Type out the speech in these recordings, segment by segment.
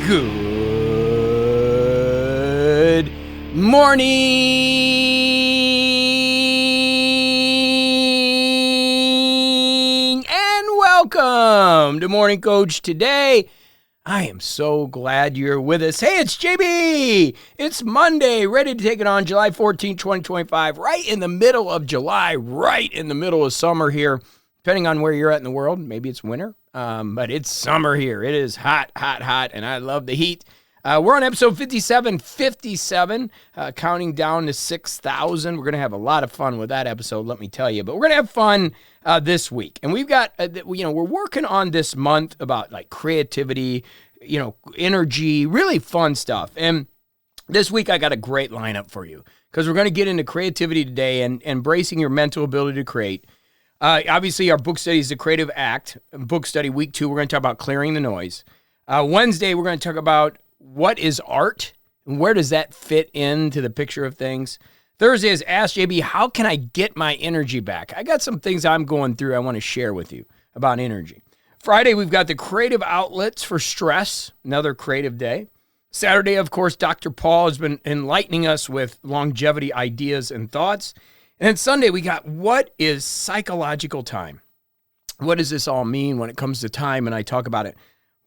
Good morning and welcome to Morning Coach. Today, I am so glad you're with us. Hey, it's JB. It's Monday, ready to take it on July 14, 2025, right in the middle of July, right in the middle of summer here, depending on where you're at in the world. Maybe it's winter, but it's summer here. It is hot, hot, hot, and I love the heat. We're on episode 57, counting down to 6,000. We're going to have a lot of fun with that episode, let me tell you. But we're going to have fun this week. And we've got, we're working on this month about like creativity, energy, really fun stuff. And this week I got a great lineup for you because we're going to get into creativity today and embracing your mental ability to create. Obviously, our book study is The Creative Act. Book study week 2, we're going to talk about clearing the noise. Wednesday, we're going to talk about what is art and where does that fit into the picture of things. Thursday is Ask JB, how can I get my energy back? I got some things I'm going through I want to share with you about energy. Friday, we've got the creative outlets for stress, another creative day. Saturday, of course, Dr. Paul has been enlightening us with longevity ideas and thoughts. And then Sunday, we got what is psychological time? What does this all mean when it comes to time? And I talk about it.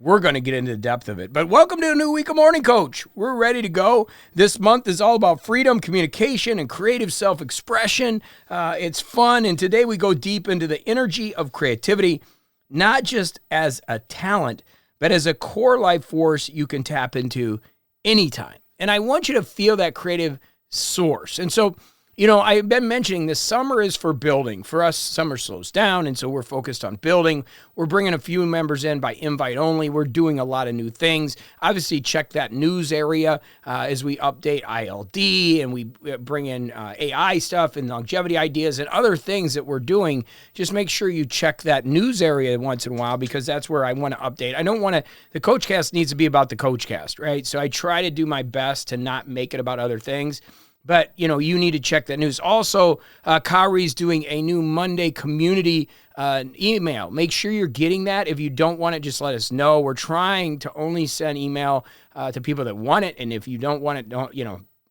We're going to get into the depth of it. But welcome to a new week of Morning Coach. We're ready to go. This month is all about freedom, communication, and creative self-expression. It's fun. And today we go deep into the energy of creativity, not just as a talent, but as a core life force you can tap into anytime. And I want you to feel that creative source. And so, I've been mentioning this summer is for building. For us, summer slows down, and so we're focused on building. We're bringing a few members in by invite only. We're doing a lot of new things. Obviously, check that news area as we update ILD, and we bring in AI stuff and longevity ideas and other things that we're doing. Just make sure you check that news area once in a while because that's where I want to update. I don't want to, the CoachCast needs to be about the CoachCast, right? So I try to do my best to not make it about other things. But, you need to check that news. Also, Kyrie's doing a new Monday community email. Make sure you're getting that. If you don't want it, just let us know. We're trying to only send email to people that want it. And if you don't want it, don't,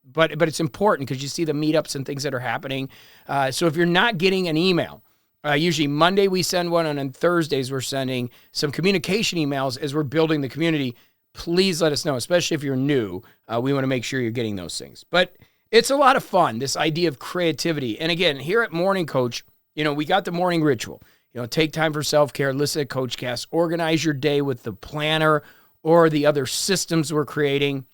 but it's important because you see the meetups and things that are happening. So if you're not getting an email, usually Monday we send one, and on Thursdays we're sending some communication emails as we're building the community. Please let us know, especially if you're new. We want to make sure you're getting those things. But it's a lot of fun, this idea of creativity. And again, here at Morning Coach, we got the morning ritual. Take time for self-care, listen to CoachCast, organize your day with the planner or the other systems we're creating.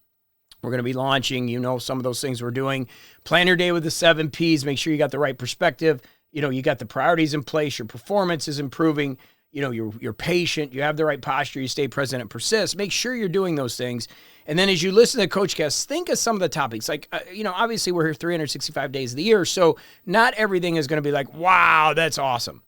We're going to be launching, some of those things we're doing. Plan your day with the 7 Ps. Make sure you got the right perspective. You got the priorities in place. Your performance is improving. You're patient. You have the right posture. You stay present and persist. Make sure you're doing those things. And then as you listen to CoachCast, think of some of the topics. Like, obviously we're here 365 days of the year, so not everything is going to be like, wow, that's awesome.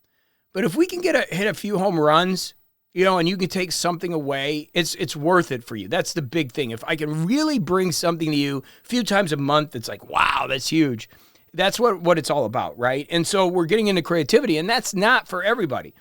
But if we can hit a few home runs, and you can take something away, it's worth it for you. That's the big thing. If I can really bring something to you a few times a month, it's like, wow, that's huge. That's what it's all about, right? And so we're getting into creativity, and that's not for everybody.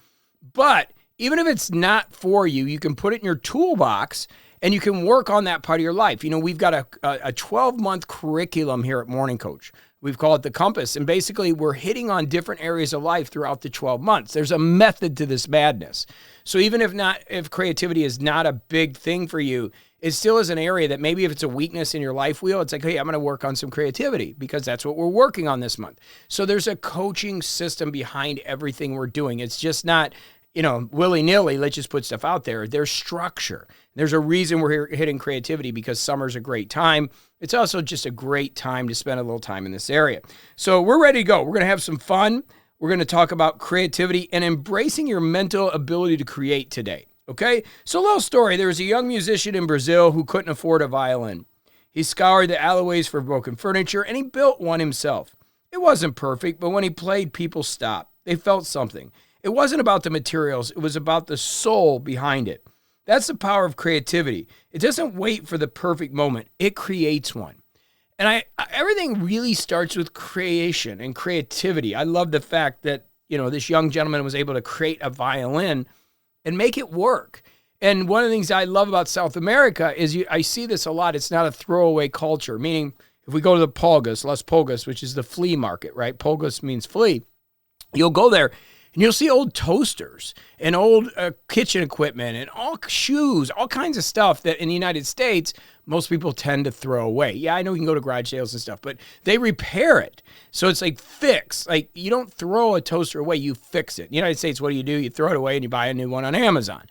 But even if it's not for you, you can put it in your toolbox and you can work on that part of your life. We've got a 12-month curriculum here at Morning Coach. We've called it the Compass. And basically, we're hitting on different areas of life throughout the 12 months. There's a method to this madness. So even if creativity is not a big thing for you, it still is an area that maybe if it's a weakness in your life wheel, it's like, hey, I'm going to work on some creativity because that's what we're working on this month. So there's a coaching system behind everything we're doing. It's just not, willy-nilly, let's just put stuff out there. There's structure. There's a reason we're here hitting creativity because summer's a great time. It's also just a great time to spend a little time in this area. So we're ready to go. We're going to have some fun. We're going to talk about creativity and embracing your mental ability to create today. Okay? So a little story. There was a young musician in Brazil who couldn't afford a violin. He scoured the alleyways for broken furniture and he built one himself. It wasn't perfect, but when he played, people stopped. They felt something. It wasn't about the materials. It was about the soul behind it. That's the power of creativity. It doesn't wait for the perfect moment. It creates one. And everything really starts with creation and creativity. I love the fact that, this young gentleman was able to create a violin and make it work. And one of the things I love about South America is I see this a lot. It's not a throwaway culture, meaning if we go to the pulgas, Las Pulgas, which is the flea market, right? Pulgas means flea. You'll go there and you'll see old toasters and old kitchen equipment and all shoes, all kinds of stuff that in the United States, most people tend to throw away. Yeah, I know you can go to garage sales and stuff, but they repair it. So it's like fix. Like you don't throw a toaster away, you fix it. In the United States, what do? You throw it away and you buy a new one on Amazon.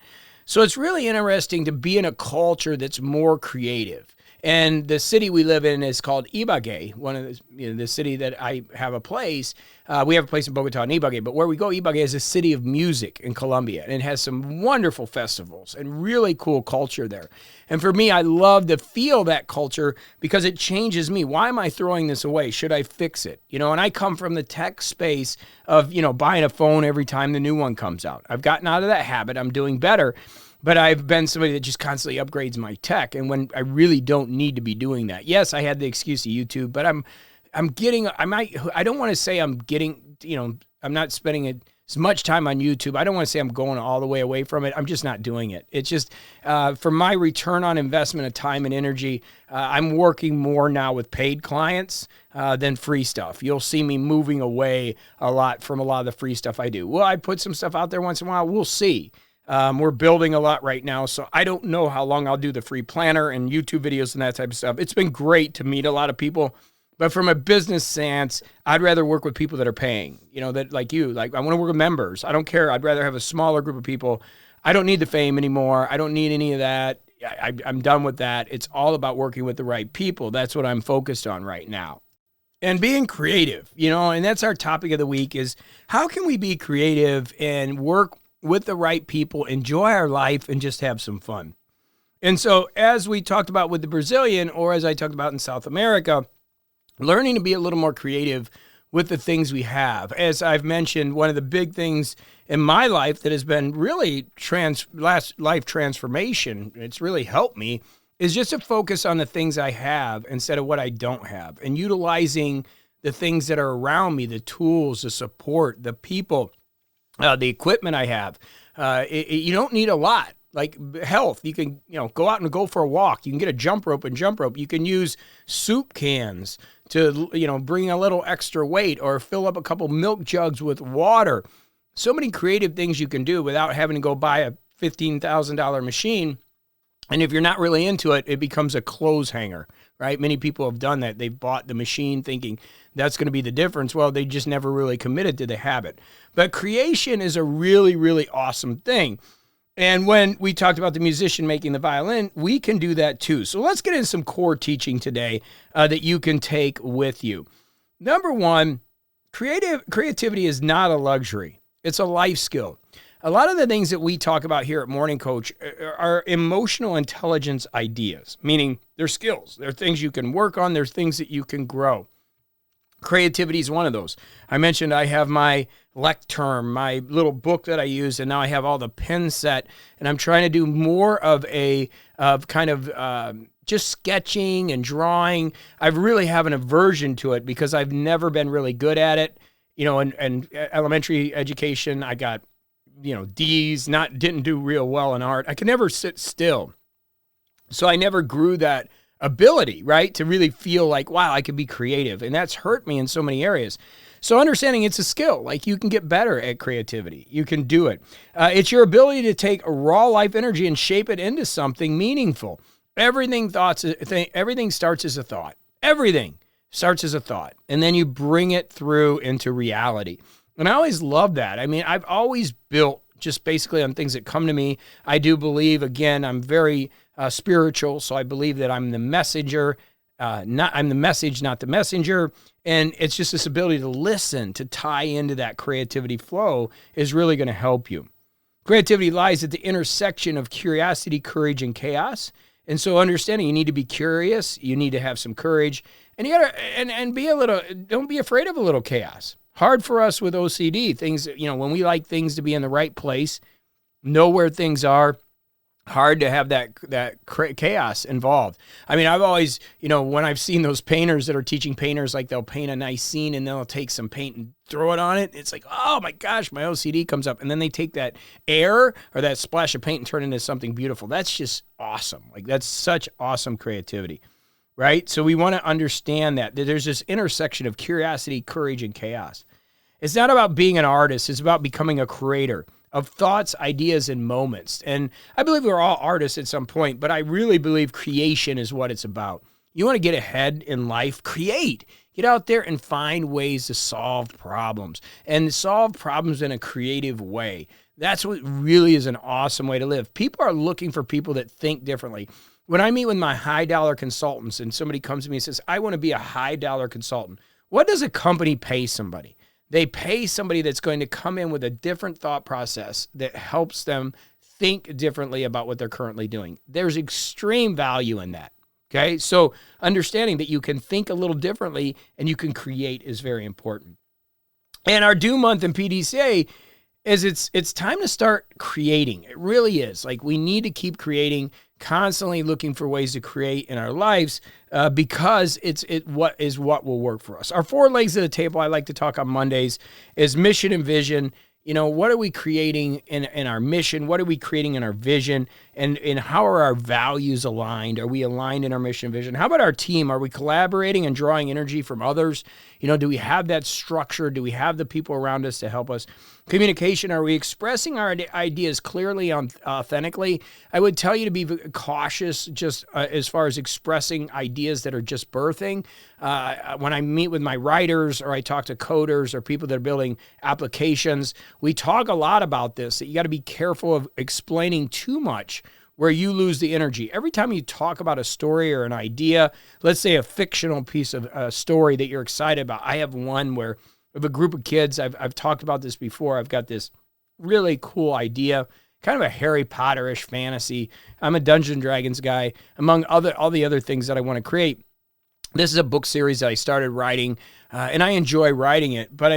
So it's really interesting to be in a culture that's more creative. And the city we live in is called Ibagué, one of the city that I have a place. We have a place in Bogota in Ibagué, but where we go, Ibagué is a city of music in Colombia, and it has some wonderful festivals and really cool culture there. And for me, I love to feel that culture because it changes me. Why am I throwing this away? Should I fix it? And I come from the tech space of, buying a phone every time the new one comes out. I've gotten out of that habit. I'm doing better. But I've been somebody that just constantly upgrades my tech, and when I really don't need to be doing that. Yes, I had the excuse of YouTube, but I don't want to say I'm getting, I'm not spending as much time on YouTube. I don't want to say I'm going all the way away from it. I'm just not doing it. It's just for my return on investment of time and energy, I'm working more now with paid clients than free stuff. You'll see me moving away a lot from a lot of the free stuff I do. Well, I put some stuff out there once in a while. We'll see. We're building a lot right now, so I don't know how long I'll do the free planner and YouTube videos and that type of stuff. It's been great to meet a lot of people, but from a business stance, I'd rather work with people that are paying, that like you. Like I want to work with members. I don't care. I'd rather have a smaller group of people. I don't need the fame anymore. I don't need any of that. I'm done with that. It's all about working with the right people. That's what I'm focused on right now. And being creative, and that's our topic of the week is how can we be creative and work with the right people, enjoy our life, and just have some fun. And so as we talked about with the Brazilian, or as I talked about in South America, learning to be a little more creative with the things we have. As I've mentioned, one of the big things in my life that has been really life transformation, it's really helped me, is just to focus on the things I have instead of what I don't have, and utilizing the things that are around me, the tools, the support, the people, the equipment I have. You don't need a lot. Like health, you can go out and go for a walk. You can get a jump rope and jump rope. You can use soup cans to bring a little extra weight, or fill up a couple milk jugs with water. So many creative things you can do without having to go buy a $15,000 machine. And if you're not really into it, it becomes a clothes hanger, right? Many people have done that. They've bought the machine thinking that's going to be the difference. Well, they just never really committed to the habit. But creation is a really, really awesome thing. And when we talked about the musician making the violin, we can do that too. So let's get into some core teaching today that you can take with you. Number one, creativity is not a luxury. It's a life skill. A lot of the things that we talk about here at Morning Coach are emotional intelligence ideas, meaning they're skills. They're things you can work on. There's things that you can grow. Creativity is one of those. I mentioned I have my lectern, my little book that I use, and now I have all the pen set, and I'm trying to do more of just sketching and drawing. I really have an aversion to it because I've never been really good at it. In elementary education, I got D's, didn't do real well in art. I could never sit still. So I never grew that ability, right? To really feel like, wow, I could be creative. And that's hurt me in so many areas. So understanding it's a skill, like you can get better at creativity. You can do it. It's your ability to take a raw life energy and shape it into something meaningful. Everything starts as a thought. Everything starts as a thought. And then you bring it through into reality. And I always love that. I mean, I've always built just basically on things that come to me. I do believe, again, I'm very spiritual, so I believe that I'm the messenger. I'm the message, not the messenger. And it's just this ability to listen, to tie into that creativity flow is really going to help you. Creativity lies at the intersection of curiosity, courage, and chaos. And so understanding you need to be curious, you need to have some courage, and you gotta and be don't be afraid of a little chaos. Hard for us with OCD, things, when we like things to be in the right place, know where things are, hard to have that chaos involved. I mean, I've always, when I've seen those painters that are teaching painters, like they'll paint a nice scene and they'll take some paint and throw it on it. It's like, oh my gosh, my OCD comes up. And then they take that air or that splash of paint and turn it into something beautiful. That's just awesome. Like, that's such awesome creativity, right? So we want to understand that there's this intersection of curiosity, courage, and chaos. It's not about being an artist. It's about becoming a creator of thoughts, ideas, and moments. And I believe we're all artists at some point, but I really believe creation is what it's about. You want to get ahead in life? Create. Get out there and find ways to solve problems and solve problems in a creative way. That's what really is an awesome way to live. People are looking for people that think differently. When I meet with my high dollar consultants and somebody comes to me and says, I want to be a high dollar consultant, what does a company pay somebody? They pay somebody that's going to come in with a different thought process that helps them think differently about what they're currently doing. There's extreme value in that. Okay. So understanding that you can think a little differently and you can create is very important. And our due month in PDCA is it's time to start creating. It really is. Like, we need to keep creating, constantly looking for ways to create in our lives because what will work for us. Our 4 legs of the table I like to talk on Mondays is mission and vision. What are we creating in our mission? What are we creating in our vision? And how are our values aligned? Are we aligned in our mission and vision? How about our team? Are we collaborating and drawing energy from others? Do we have that structure? Do we have the people around us to help us? Communication, are we expressing our ideas clearly and authentically? I would tell you to be cautious just as far as expressing ideas that are just birthing. When I meet with my writers or I talk to coders or people that are building applications, we talk a lot about this, that you got to be careful of explaining too much where you lose the energy. Every time you talk about a story or an idea, let's say a fictional piece of a story that you're excited about. I have one where of a group of kids, I've talked about this before. I've got this really cool idea, kind of a Harry Potter-ish fantasy. I'm a Dungeons and Dragons guy, among all the other things that I want to create. This is a book series that I started writing, and I enjoy writing it, but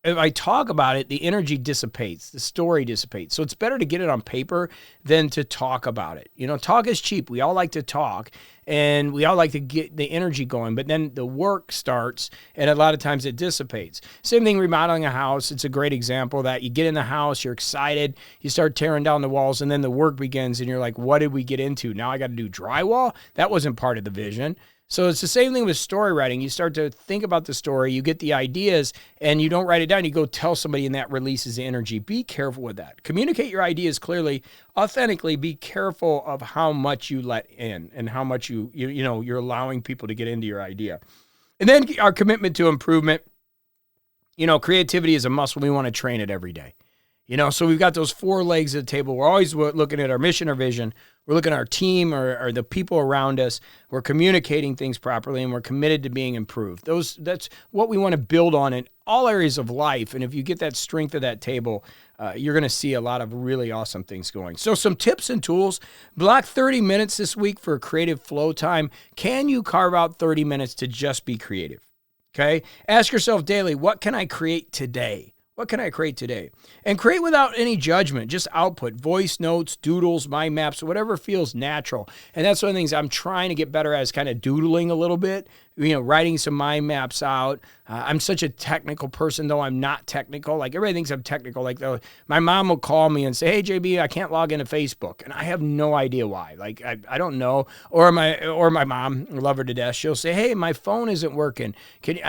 if I talk about it, the energy dissipates, the story dissipates. So it's better to get it on paper than to talk about it. Talk is cheap. We all like to talk and we all like to get the energy going, but then the work starts and a lot of times it dissipates. Same thing remodeling a house. It's a great example that you get in the house, you're excited, you start tearing down the walls, and then the work begins and you're like, what did we get into? Now I got to do drywall? That wasn't part of the vision. So it's the same thing with story writing. You start to think about the story, you get the ideas, and you don't write it down. You go tell somebody, and that releases the energy. Be careful with that. Communicate your ideas clearly, authentically. Be careful of how much you let in and how much you're allowing people to get into your idea. And then our commitment to improvement. Creativity is a muscle. We want to train it every day. So we've got those 4 legs of the table. We're always looking at our mission or vision. We're looking at our team or the people around us. We're communicating things properly, and we're committed to being improved. That's what we want to build on in all areas of life. And if you get that strength of that table, you're going to see a lot of really awesome things going. So some tips and tools. Block 30 minutes this week for creative flow time. Can you carve out 30 minutes to just be creative? Okay. Ask yourself daily, what can I create today? What can I create today? And create without any judgment, just output, voice notes, doodles, mind maps, whatever feels natural. And that's one of the things I'm trying to get better at, is kind of doodling a little bit, writing some mind maps out. I'm such a technical person, though I'm not technical. Like, everybody thinks I'm technical. Like, my mom will call me and say, hey, JB, I can't log into Facebook. And I have no idea why. Like, I don't know. Or my mom, I love her to death. She'll say, hey, my phone isn't working.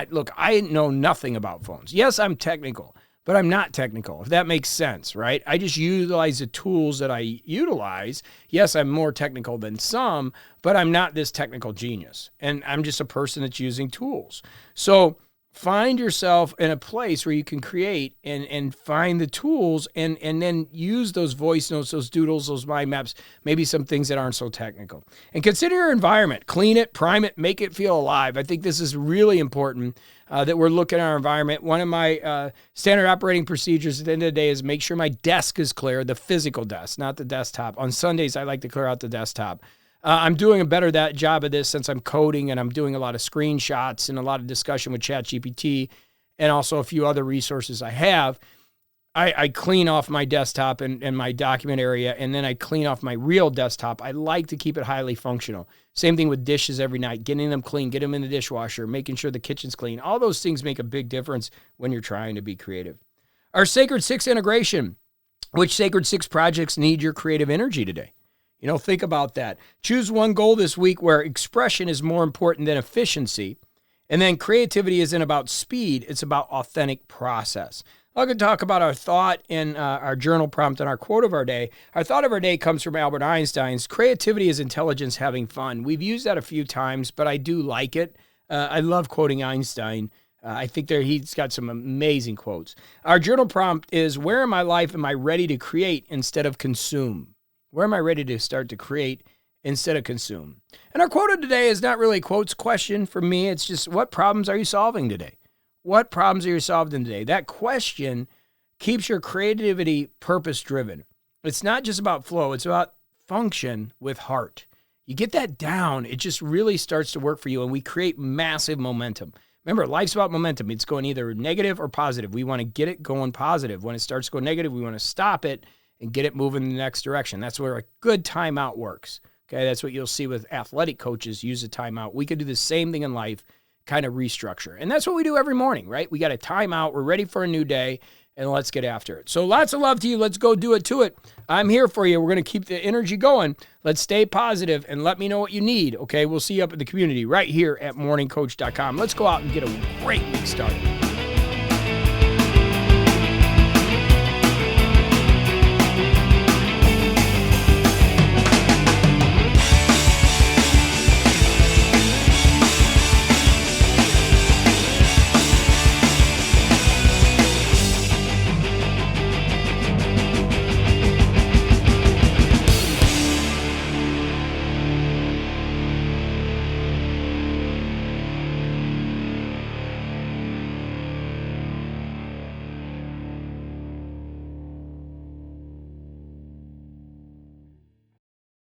Look, I know nothing about phones. Yes, I'm technical, but I'm not technical, if that makes sense, right? I just utilize the tools that I utilize. Yes, I'm more technical than some, but I'm not this technical genius. And I'm just a person that's using tools. So find yourself in a place where you can create and find the tools and then use those voice notes, those doodles, those mind maps, maybe some things that aren't so technical. And consider your environment. Clean it, prime it, make it feel alive. I think this is really important that we're looking at our environment. One of my standard operating procedures at the end of the day is make sure my desk is clear, the physical desk, not the desktop. On Sundays, I like to clear out the desktop. I'm doing a better job of this since I'm coding, and I'm doing a lot of screenshots and a lot of discussion with ChatGPT and also a few other resources I have. I clean off my desktop and my document area, and then I clean off my real desktop. I like to keep it highly functional. Same thing with dishes every night, getting them clean, get them in the dishwasher, making sure the kitchen's clean. All those things make a big difference when you're trying to be creative. Our Sacred Six integration. Which Sacred Six projects need your creative energy today? Think about that. Choose one goal this week where expression is more important than efficiency. And then creativity isn't about speed, it's about authentic process. I'm going to talk about our thought in our journal prompt and our quote of our day. Our thought of our day comes from Albert Einstein's, creativity is intelligence having fun. We've used that a few times, but I do like it. I love quoting Einstein. I think he's got some amazing quotes. Our journal prompt is, where in my life am I ready to create instead of consume? Where am I ready to start to create instead of consume? And our quote of today is not really a quotes question for me. It's just, what problems are you solving today? What problems are you solving today? That question keeps your creativity purpose-driven. It's not just about flow. It's about function with heart. You get that down, it just really starts to work for you, and we create massive momentum. Remember, life's about momentum. It's going either negative or positive. We want to get it going positive. When it starts to go negative, we want to stop it and get it moving in the next direction. That's where a good timeout works. Okay, that's what you'll see with athletic coaches use a timeout. We could do the same thing in life, kind of restructure. And that's what we do every morning, right? We got a timeout. We're ready for a new day, and let's get after it. So lots of love to you. Let's go do it to it. I'm here for you. We're going to keep the energy going. Let's stay positive and let me know what you need, okay? We'll see you up in the community right here at morningcoach.com. Let's go out and get a great week started.